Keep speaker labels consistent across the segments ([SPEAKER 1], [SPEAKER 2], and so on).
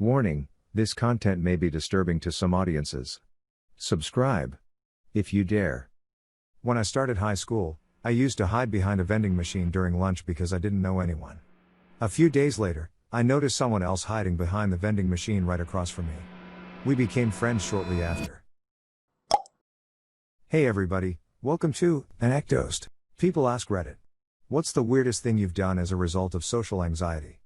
[SPEAKER 1] Warning, this content may be disturbing to some audiences. Subscribe. If you dare.
[SPEAKER 2] When I started high school, I used to hide behind a vending machine during lunch because I didn't know anyone. A few days later, I noticed someone else hiding behind the vending machine right across from me. We became friends shortly after. Hey everybody, welcome to ANECDOSED. People ask Reddit. What's the weirdest thing you've done as a result of social anxiety?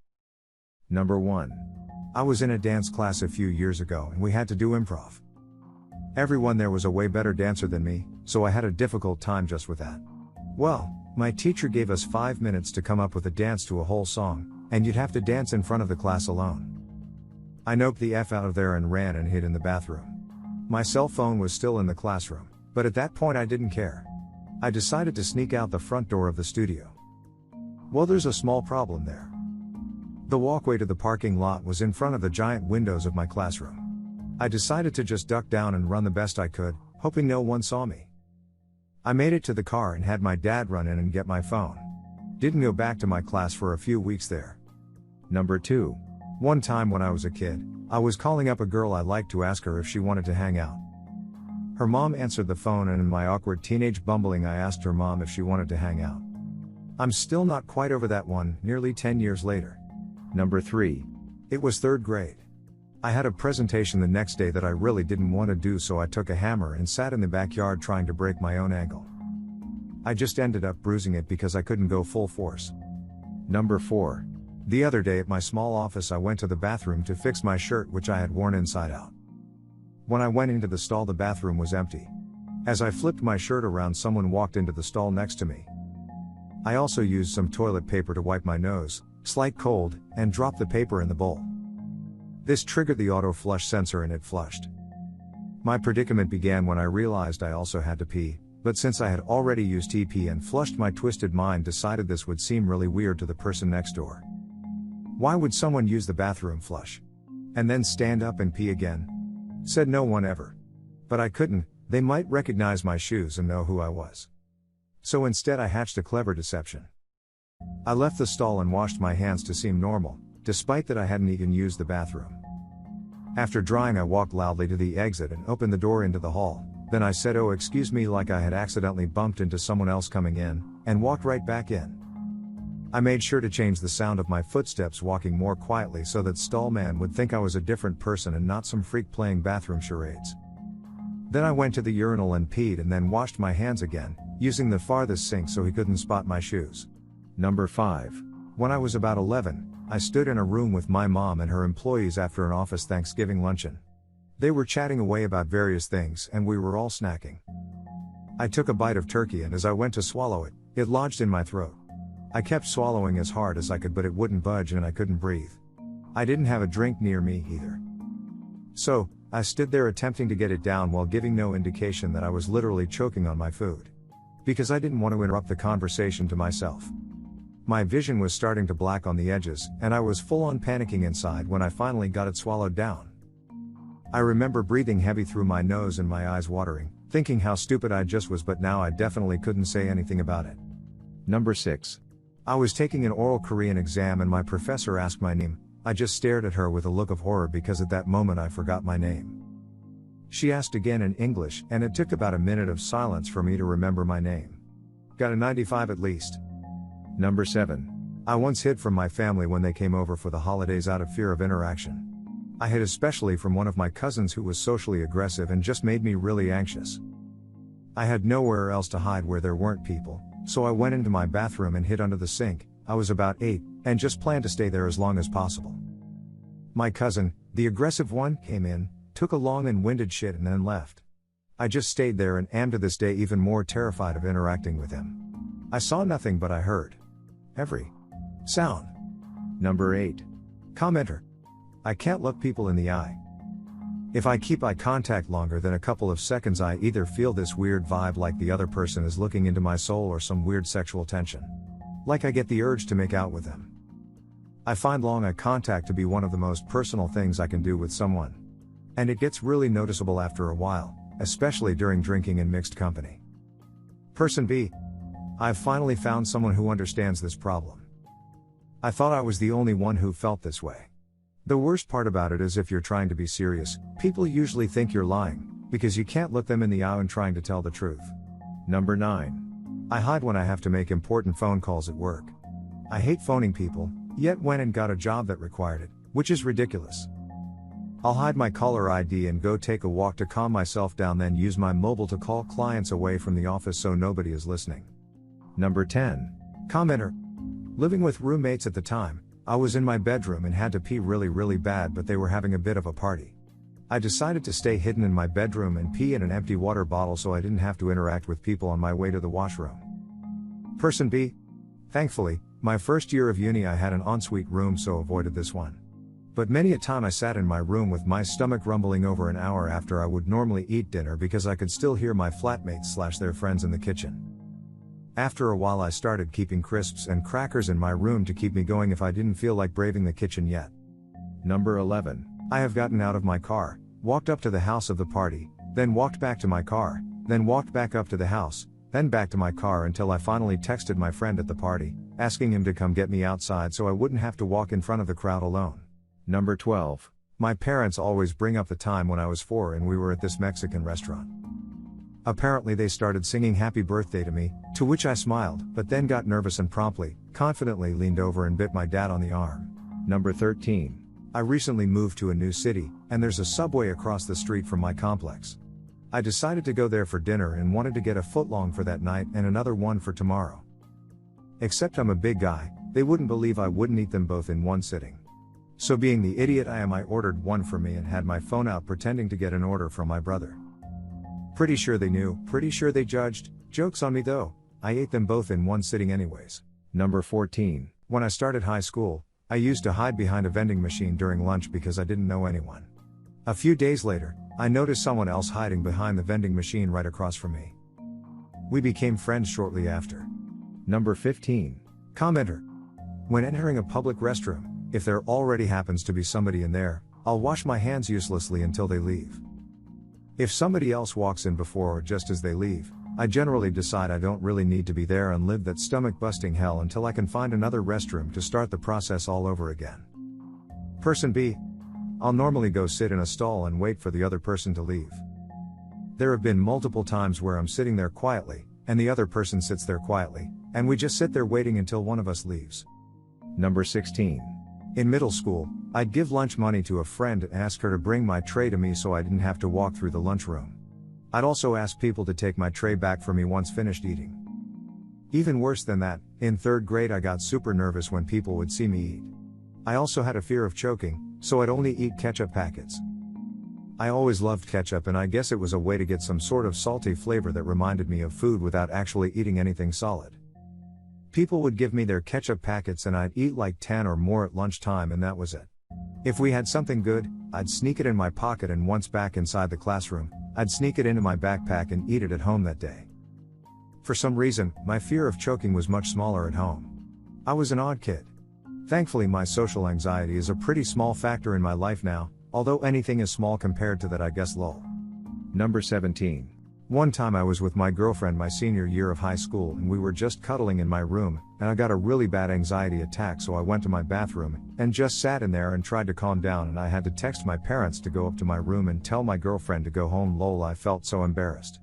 [SPEAKER 1] Number 1.
[SPEAKER 2] I was in a dance class a few years ago and we had to do improv. Everyone there was a way better dancer than me, so I had a difficult time just with that. Well, my teacher gave us 5 minutes to come up with a dance to a whole song, and you'd have to dance in front of the class alone. I noped the F out of there and ran and hid in the bathroom. My cell phone was still in the classroom, but at that point I didn't care. I decided to sneak out the front door of the studio. Well, there's a small problem there. The walkway to the parking lot was in front of the giant windows of my classroom. I decided to just duck down and run the best I could, hoping no one saw me. I made it to the car and had my dad run in and get my phone. Didn't go back to my class for a few weeks there.
[SPEAKER 1] Number 2.
[SPEAKER 2] One time when I was a kid, I was calling up a girl I liked to ask her if she wanted to hang out. Her mom answered the phone and in my awkward teenage bumbling I asked her mom if she wanted to hang out. I'm still not quite over that one, nearly 10 years later.
[SPEAKER 1] Number 3.
[SPEAKER 2] It was 3rd grade. I had a presentation the next day that I really didn't want to do, so I took a hammer and sat in the backyard trying to break my own ankle. I just ended up bruising it because I couldn't go full force.
[SPEAKER 1] Number 4.
[SPEAKER 2] The other day at my small office I went to the bathroom to fix my shirt which I had worn inside out. When I went into the stall the bathroom was empty. As I flipped my shirt around someone walked into the stall next to me. I also used some toilet paper to wipe my nose, slight cold, and dropped the paper in the bowl. This triggered the auto flush sensor and it flushed. My predicament began when I realized I also had to pee, but since I had already used TP and flushed, my twisted mind decided this would seem really weird to the person next door. Why would someone use the bathroom flush? And then stand up and pee again? Said no one ever. But I couldn't, they might recognize my shoes and know who I was. So instead I hatched a clever deception. I left the stall and washed my hands to seem normal, despite that I hadn't even used the bathroom. After drying I walked loudly to the exit and opened the door into the hall, then I said "Oh excuse me" like I had accidentally bumped into someone else coming in, and walked right back in. I made sure to change the sound of my footsteps walking more quietly so that stall man would think I was a different person and not some freak playing bathroom charades. Then I went to the urinal and peed and then washed my hands again, using the farthest sink so he couldn't spot my shoes.
[SPEAKER 1] Number 5.
[SPEAKER 2] When I was about 11, I stood in a room with my mom and her employees after an office Thanksgiving luncheon. They were chatting away about various things and we were all snacking. I took a bite of turkey and as I went to swallow it, it lodged in my throat. I kept swallowing as hard as I could but it wouldn't budge and I couldn't breathe. I didn't have a drink near me either. So, I stood there attempting to get it down while giving no indication that I was literally choking on my food. Because I didn't want to interrupt the conversation to myself. My vision was starting to black on the edges, and I was full on panicking inside when I finally got it swallowed down. I remember breathing heavy through my nose and my eyes watering, thinking how stupid I just was, but now I definitely couldn't say anything about it.
[SPEAKER 1] Number 6.
[SPEAKER 2] I was taking an oral Korean exam and my professor asked my name. I just stared at her with a look of horror because at that moment I forgot my name. She asked again in English and it took about a minute of silence for me to remember my name. Got a 95 at least.
[SPEAKER 1] Number 7.
[SPEAKER 2] I once hid from my family when they came over for the holidays out of fear of interaction. I hid especially from one of my cousins who was socially aggressive and just made me really anxious. I had nowhere else to hide where there weren't people, so I went into my bathroom and hid under the sink. I was about 8, and just planned to stay there as long as possible. My cousin, the aggressive one, came in, took a long and winded shit and then left. I just stayed there and am to this day even more terrified of interacting with him. I saw nothing but I heard every sound.
[SPEAKER 1] Number 8.
[SPEAKER 2] Commenter. I can't look people in the eye. If I keep eye contact longer than a couple of seconds I either feel this weird vibe like the other person is looking into my soul or some weird sexual tension. Like I get the urge to make out with them. I find long eye contact to be one of the most personal things I can do with someone. And it gets really noticeable after a while, especially during drinking in mixed company. Person B. I've finally found someone who understands this problem. I thought I was the only one who felt this way. The worst part about it is if you're trying to be serious, people usually think you're lying, because you can't look them in the eye when trying to tell the truth.
[SPEAKER 1] Number 9.
[SPEAKER 2] I hide when I have to make important phone calls at work. I hate phoning people, yet went and got a job that required it, which is ridiculous. I'll hide my caller ID and go take a walk to calm myself down, then use my mobile to call clients away from the office so nobody is listening.
[SPEAKER 1] Number 10.
[SPEAKER 2] Commenter. Living with roommates at the time, I was in my bedroom and had to pee really bad, but they were having a bit of a party. I decided to stay hidden in my bedroom and pee in an empty water bottle so I didn't have to interact with people on my way to the washroom. Person B. Thankfully, my first year of uni I had an ensuite room, so avoided this one. But many a time I sat in my room with my stomach rumbling over an hour after I would normally eat dinner because I could still hear my flatmates / their friends in the kitchen. After a while I started keeping crisps and crackers in my room to keep me going if I didn't feel like braving the kitchen yet.
[SPEAKER 1] Number 11.
[SPEAKER 2] I have gotten out of my car, walked up to the house of the party, then walked back to my car, then walked back up to the house, then back to my car until I finally texted my friend at the party, asking him to come get me outside so I wouldn't have to walk in front of the crowd alone.
[SPEAKER 1] Number 12.
[SPEAKER 2] My parents always bring up the time when I was 4 and we were at this Mexican restaurant. Apparently they started singing happy birthday to me, to which I smiled, but then got nervous and promptly, confidently leaned over and bit my dad on the arm.
[SPEAKER 1] Number 13.
[SPEAKER 2] I recently moved to a new city, and there's a Subway across the street from my complex. I decided to go there for dinner and wanted to get a footlong for that night and another one for tomorrow. Except I'm a big guy, they wouldn't believe I wouldn't eat them both in one sitting. So being the idiot I am, I ordered one for me and had my phone out pretending to get an order from my brother. Pretty sure they knew, pretty sure they judged, joke's on me though, I ate them both in one sitting anyways.
[SPEAKER 1] Number 14.
[SPEAKER 2] When I started high school, I used to hide behind a vending machine during lunch because I didn't know anyone. A few days later, I noticed someone else hiding behind the vending machine right across from me. We became friends shortly after.
[SPEAKER 1] Number 15.
[SPEAKER 2] Commenter. When entering a public restroom, if there already happens to be somebody in there, I'll wash my hands uselessly until they leave. If somebody else walks in before or just as they leave, I generally decide I don't really need to be there and live that stomach-busting hell until I can find another restroom to start the process all over again. Person B. I'll normally go sit in a stall and wait for the other person to leave. There have been multiple times where I'm sitting there quietly, and the other person sits there quietly, and we just sit there waiting until one of us leaves.
[SPEAKER 1] Number 16.
[SPEAKER 2] In middle school, I'd give lunch money to a friend and ask her to bring my tray to me so I didn't have to walk through the lunchroom. I'd also ask people to take my tray back for me once finished eating. Even worse than that, in 3rd grade I got super nervous when people would see me eat. I also had a fear of choking, so I'd only eat ketchup packets. I always loved ketchup, and I guess it was a way to get some sort of salty flavor that reminded me of food without actually eating anything solid. People would give me their ketchup packets and I'd eat like 10 or more at lunchtime, and that was it. If we had something good, I'd sneak it in my pocket, and once back inside the classroom, I'd sneak it into my backpack and eat it at home that day. For some reason, my fear of choking was much smaller at home. I was an odd kid. Thankfully my social anxiety is a pretty small factor in my life now, although anything is small compared to that, I guess. Lol.
[SPEAKER 1] Number 17.
[SPEAKER 2] One time I was with my girlfriend my senior year of high school, and we were just cuddling in my room, and I got a really bad anxiety attack, so I went to my bathroom and just sat in there and tried to calm down, and I had to text my parents to go up to my room and tell my girlfriend to go home. Lol, I felt so embarrassed.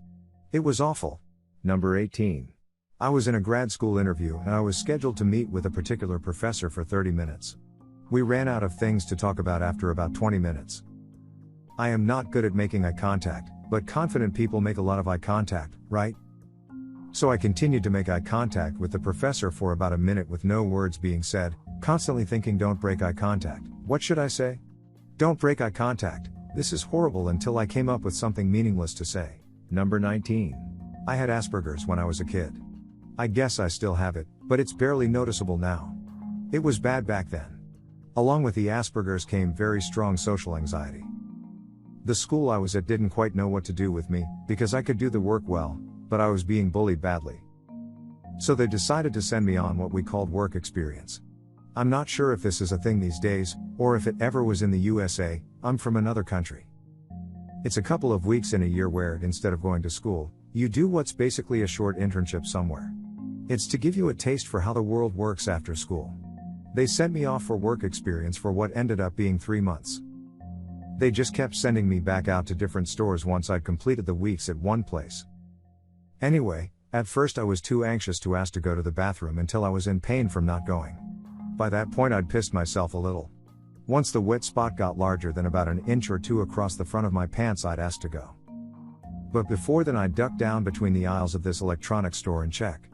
[SPEAKER 2] It was awful.
[SPEAKER 1] Number 18.
[SPEAKER 2] I was in a grad school interview and I was scheduled to meet with a particular professor for 30 minutes. We ran out of things to talk about after about 20 minutes. I am not good at making eye contact, but confident people make a lot of eye contact, right? So I continued to make eye contact with the professor for about a minute with no words being said, constantly thinking, don't break eye contact. What should I say? Don't break eye contact. This is horrible, until I came up with something meaningless to say.
[SPEAKER 1] Number 19.
[SPEAKER 2] I had Asperger's when I was a kid. I guess I still have it, but it's barely noticeable now. It was bad back then. Along with the Asperger's came very strong social anxiety. The school I was at didn't quite know what to do with me, because I could do the work well, but I was being bullied badly. So they decided to send me on what we called work experience. I'm not sure if this is a thing these days, or if it ever was in the USA. I'm from another country. It's a couple of weeks in a year where, instead of going to school, you do what's basically a short internship somewhere. It's to give you a taste for how the world works after school. They sent me off for work experience for what ended up being 3 months. They just kept sending me back out to different stores once I'd completed the weeks at one place. Anyway, at first I was too anxious to ask to go to the bathroom until I was in pain from not going. By that point I'd pissed myself a little. Once the wet spot got larger than about an inch or two across the front of my pants, I'd ask to go. But before then I'd duck down between the aisles of this electronics store and check.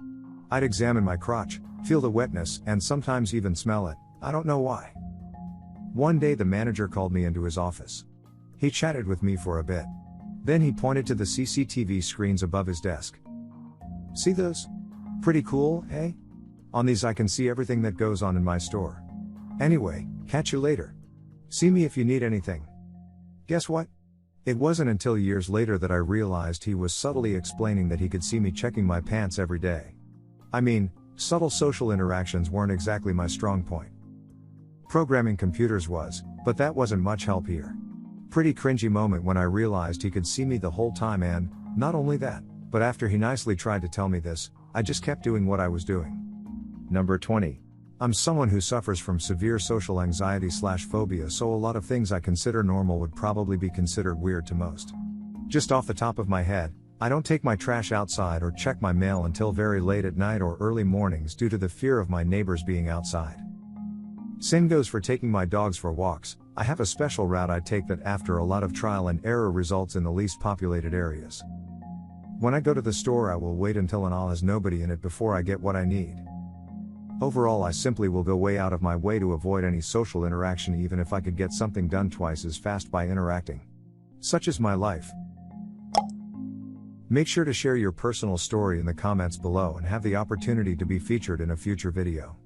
[SPEAKER 2] I'd examine my crotch, feel the wetness, and sometimes even smell it. I don't know why. One day the manager called me into his office. He chatted with me for a bit. Then he pointed to the CCTV screens above his desk. "See those? Pretty cool, eh? On these I can see everything that goes on in my store. Anyway, catch you later. See me if you need anything." Guess what? It wasn't until years later that I realized he was subtly explaining that he could see me checking my pants every day. I mean, subtle social interactions weren't exactly my strong point. Programming computers was, but that wasn't much help here. Pretty cringy moment when I realized he could see me the whole time, and, not only that, but after he nicely tried to tell me this, I just kept doing what I was doing.
[SPEAKER 1] Number 20.
[SPEAKER 2] I'm someone who suffers from severe social anxiety/phobia, so a lot of things I consider normal would probably be considered weird to most. Just off the top of my head, I don't take my trash outside or check my mail until very late at night or early mornings due to the fear of my neighbors being outside. Same goes for taking my dogs for walks. I have a special route I take that after a lot of trial and error results in the least populated areas. When I go to the store I will wait until an aisle has nobody in it before I get what I need. Overall I simply will go way out of my way to avoid any social interaction even if I could get something done twice as fast by interacting. Such is my life. Make sure to share your personal story in the comments below and have the opportunity to be featured in a future video.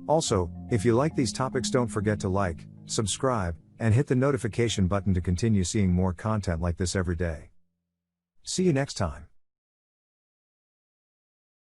[SPEAKER 2] Also, if you like these topics, don't forget to like, subscribe, and hit the notification button to continue seeing more content like this every day. See you next time.